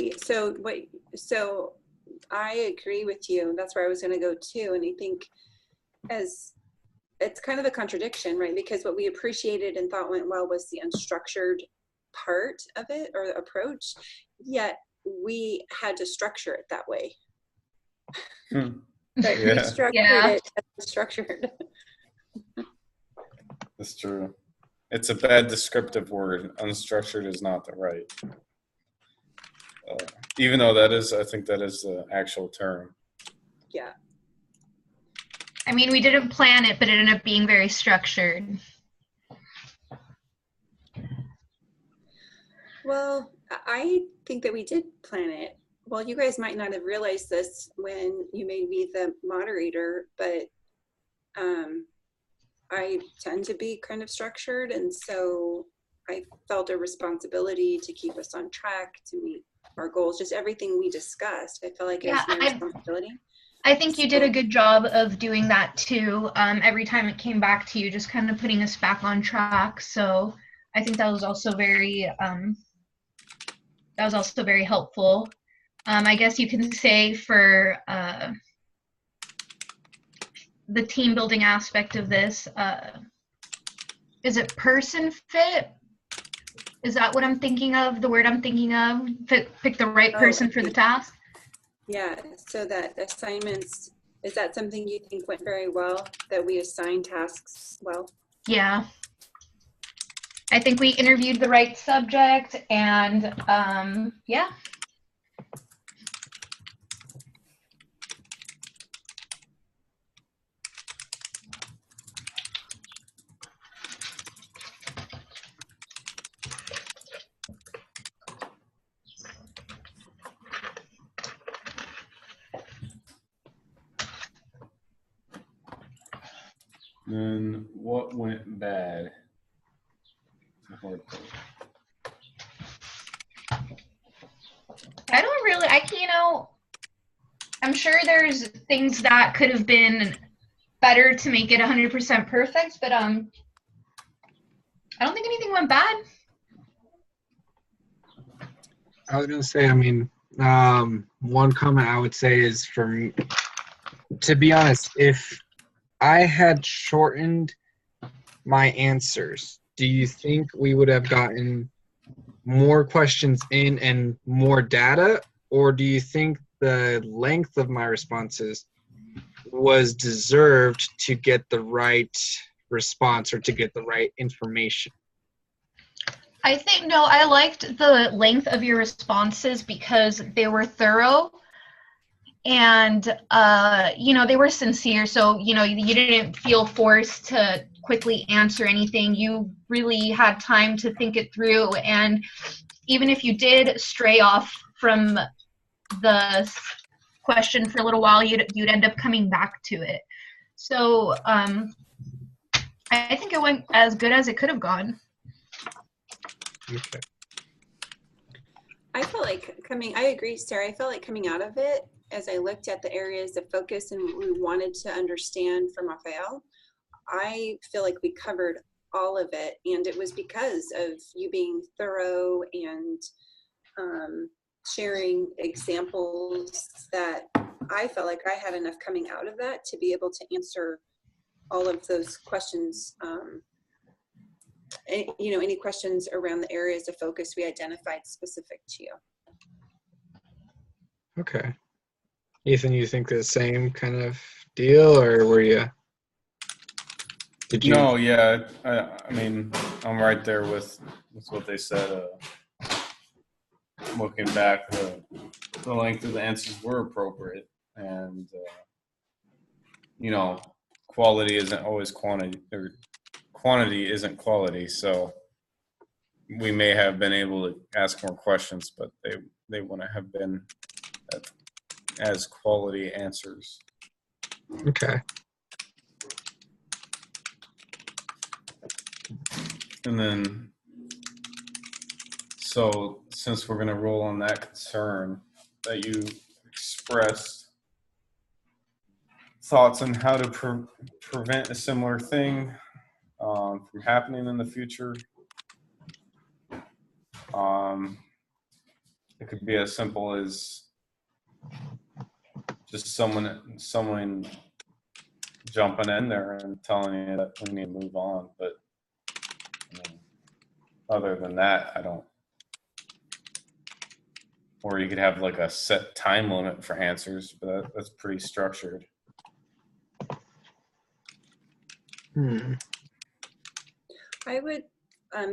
agree. So I agree with you. That's where I was going to go too. And I think as it's kind of a contradiction, right? Because what we appreciated and thought went well was the unstructured part of it or the approach, yet we had to structure it that way. But Yeah. restructured it as structured. That's true. It's a bad descriptive word. Unstructured is not the right. Even though I think that is the actual term. Yeah. I mean, we didn't plan it, but it ended up being very structured. Well, I think that we did plan it. Well, you guys might not have realized this when you made me the moderator, but I tend to be kind of structured, and so I felt a responsibility to keep us on track, to meet our goals, just everything we discussed. I felt like it was my responsibility. I think you did a good job of doing that too. Every time it came back to you, just kind of putting us back on track. So I think that was also very helpful. I guess you can say for the team building aspect of this, is it person fit? Is that what I'm thinking of? The word I'm thinking of? Pick the right person for the task? Yeah, so that assignments, is that something you think went very well, that we assign tasks well? Yeah. I think we interviewed the right subject, and yeah. Then what went bad? I don't really, I'm sure there's things that could have been better to make it 100% perfect, but I don't think anything went bad. I was gonna say, one comment I would say is, for me, to be honest, if I had shortened my answers, do you think we would have gotten more questions in and more data, or do you think the length of my responses was deserved to get the right response or to get the right information? I think, no, I liked the length of your responses because they were thorough and, they were sincere. So, you didn't feel forced to quickly answer anything. You really had time to think it through. And even if you did stray off from the question for a little while, you'd end up coming back to it. So I think it went as good as it could have gone. Okay. I agree, Sarah. I felt like coming out of it, as I looked at the areas of focus and we wanted to understand from Rafael, I feel like we covered all of it. And it was because of you being thorough and sharing examples that I felt like I had enough coming out of that to be able to answer all of those questions. Any questions around the areas of focus we identified specific to you. Okay. Ethan, you think the same kind of deal, or were you? Did you? No, yeah. I mean, I'm right there with what they said. Looking back, the length of the answers were appropriate, and quality isn't always quantity, or quantity isn't quality. So we may have been able to ask more questions, but they wouldn't have been as quality answers. Okay. And then, so since we're going to roll on that concern that you expressed, thoughts on how to prevent a similar thing from happening in the future. It could be as simple as just someone jumping in there and telling you that we need to move on. But other than that, I don't. Or you could have like a set time limit for answers, but that's pretty structured. I would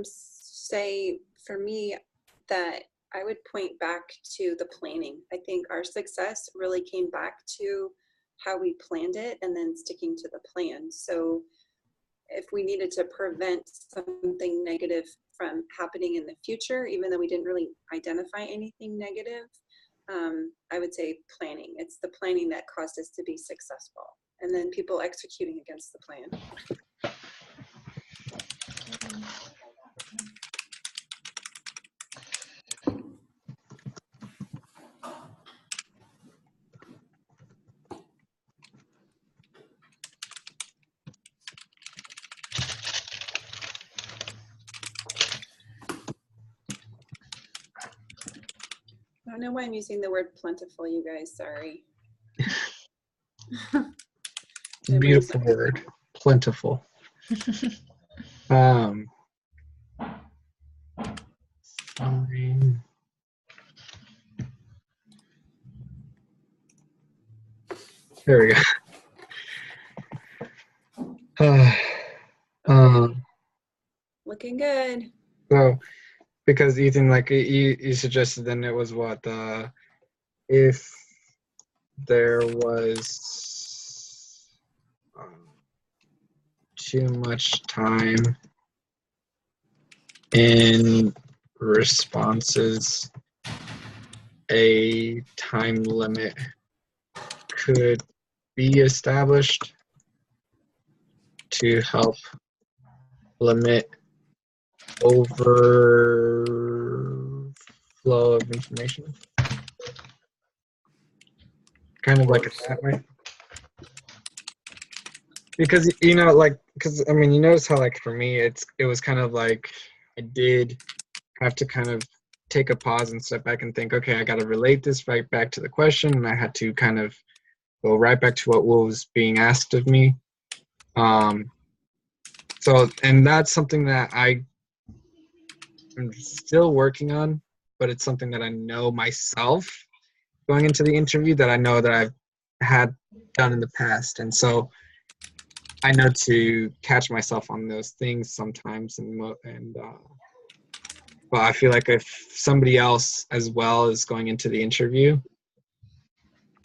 say for me that I would point back to the planning. I think our success really came back to how we planned it and then sticking to the plan. So if we needed to prevent something negative from happening in the future, even though we didn't really identify anything negative, I would say planning. It's the planning that caused us to be successful, and then people executing against the plan. I don't know why I'm using the word plentiful, you guys, sorry. Beautiful word, plentiful. Sorry. There we go. Looking good. So, because Ethan, like you suggested, then it was what if there was too much time in responses, a time limit could be established to help limit overflow of information. Kind of like it that way. Because, you know, like, because, I mean, you notice how, like, for me, it was kind of like I did have to kind of take a pause and step back and think, okay, I got to relate this right back to the question, and I had to kind of go right back to what was being asked of me. So, and that's something that I'm still working on, but it's something that I know myself going into the interview that I know that I've had done in the past. And so I know to catch myself on those things sometimes. But I feel like if somebody else as well is going into the interview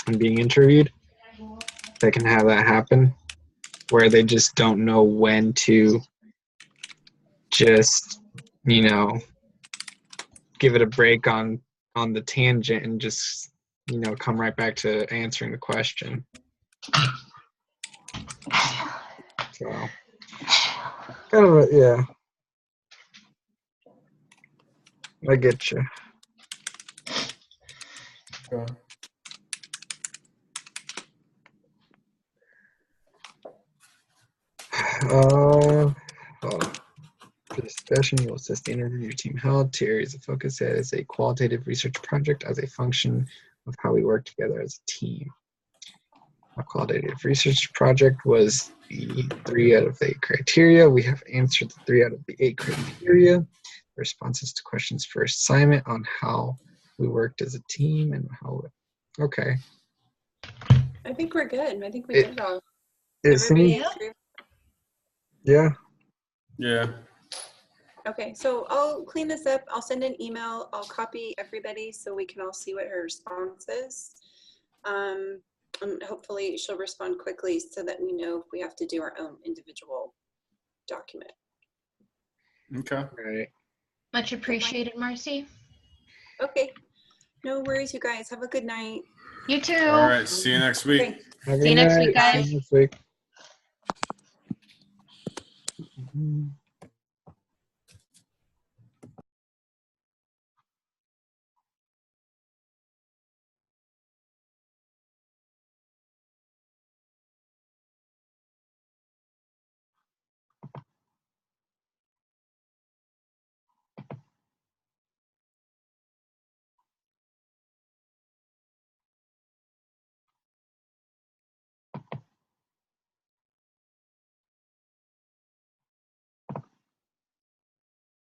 and being interviewed, they can have that happen where they just don't know when to just, you know, give it a break on the tangent and just, you know, come right back to answering the question. So, kind of, yeah. I get you. Okay. Discussion will assess the interview team held. Two areas of focus as a qualitative research project as a function of how we work together as a team. A qualitative research project was the 3 out of 8 criteria. We have answered the 3 out of the 8 criteria. Responses to questions for assignment on how we worked as a team and how. Okay. I think we're good. I think we did it all. Everybody agree? Yeah. Yeah. Okay, so I'll clean this up. I'll send an email. I'll copy everybody so we can all see what her response is. And hopefully she'll respond quickly so that we know if we have to do our own individual document. Okay. Right. Much appreciated, Marcy. Okay, no worries, you guys. Have a good night. You too. All right. See you next week. Okay. Have a See you good next night. week, guys. See you next week.